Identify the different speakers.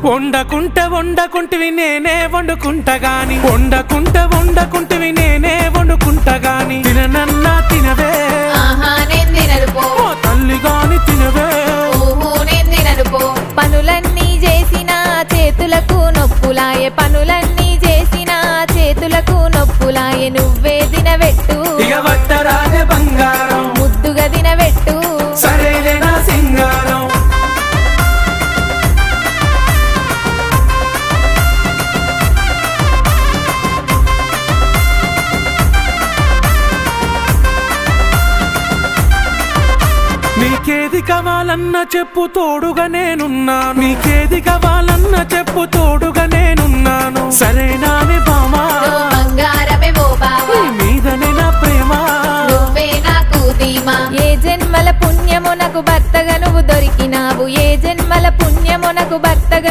Speaker 1: వండకుంటివి నేనే వండుకుంటా గాని వండకుంటివి నేనే వండుకుంటా గాని తిననన్నా తినవే
Speaker 2: నేను తినను పో
Speaker 1: ఓ తల్లి గాని తినవే
Speaker 2: నేను తినను పో పనులన్నీ చేసిన చేతులకు నొప్పులాయే పనులన్నీ చేసిన చేతులకు నొప్పులాయే నువ్వే తినబెట్టు
Speaker 1: ఇక వట్టరాజే బంగారం
Speaker 2: ముద్దుగా తినబెట్టు
Speaker 1: సరేలే నా సింగారం నీకేది కావాలన్నా చెప్పు తోడుగా నేనున్నాను నీకేది కావాలన్నా చెప్పు తోడుగా నేనున్నాను సరేనానే బామా
Speaker 2: బంగారమే ఓ బావా
Speaker 1: మీదనే నా ప్రేమ
Speaker 2: నువ్వే నాకు ధీమా ఏ జన్మల పుణ్యము నాకు భర్తగా నువ్వు దొరికినావు ఏ జన్మల పుణ్యము నాకు భర్త